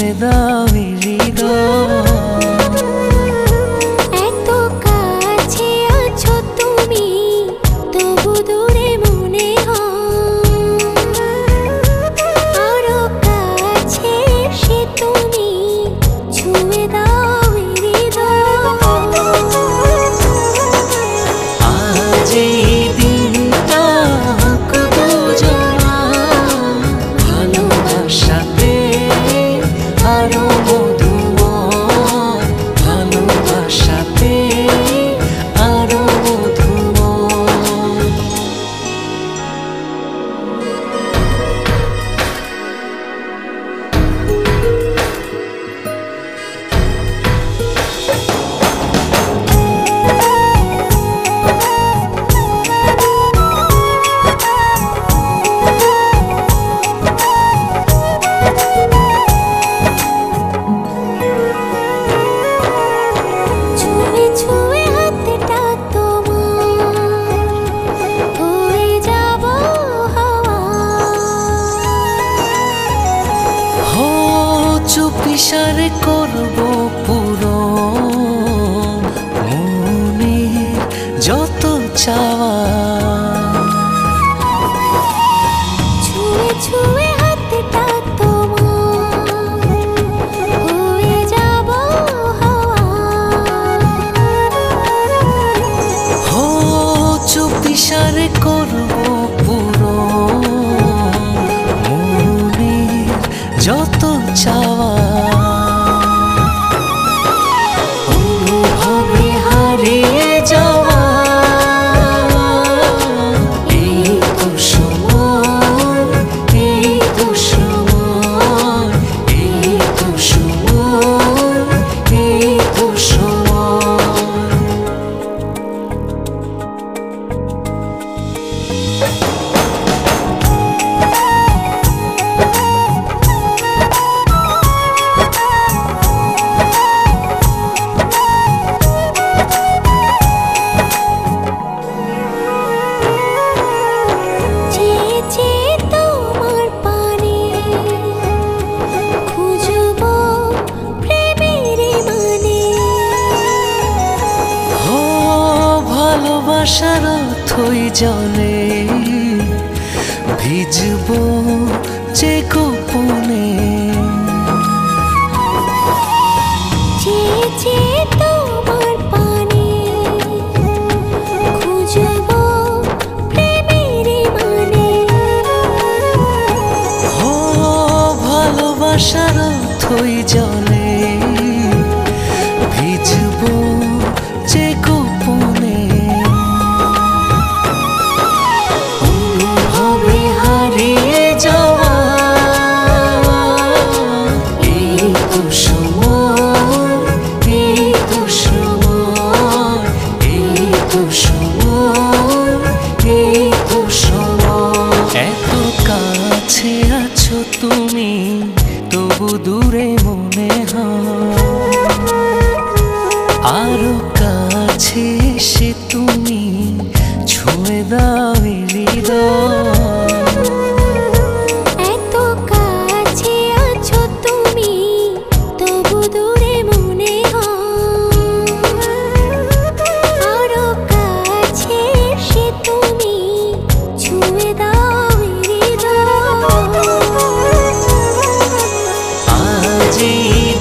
ছুঁয়ে দাও হৃদয়। এত কাছে আছো তুমি, তবু দূরে মনে হয়। আরো কাছে এসে তুমি ছুঁয়ে দাও হৃদয়। আজ এই দিনটা কত জনা ভালোবাসাতে আরো মধুময়, ভালোবাসাতে আরো মধুময়। ছুঁয়ে ছুঁয়ে হাতটা তোমার, হয়ে যাব হাওয়া। হো চুপিসারে করবো পুরো মনে যত চাওয়া। ছুঁয়ে ছুঁয়ে হাতটা তোমার, হয়ে যাব হাওয়া। হো চুপিসারে করবো পুরো মনে যত চাওয়া। অনুভবে হারিয়ে যাওয়া এই তো সময়, এই তো সময়, এই তো সময়, এই তো সময়। চেয়ে চেয়ে তোমার পানে খুঁজবো প্রেমের মানে। ও ভালোবাসার অথই জলে ভিজবো যে গোপনে। চেয়ে চেয়ে তোমার পানে খুঁজবো প্রেমের মানে। ও ভালোবাসার অথই জলে ভিজবো যে গোপনে। অনুভবে হারিয়ে যাওয়া এই তো সময়, এই তো সময়, এই তো সময়, এই তো সময়। এত কাছে আছো তুমি, তবু দূরে মনে হয়। আরো কাছে এসে তুমি ছুঁয়ে দাও হৃদয়। এত কাছে আছো তুমি, তবু দূরে মনে হয়। আরো কাছে এসে তুমি ছুঁয়ে দাও হৃদয়। আজ এই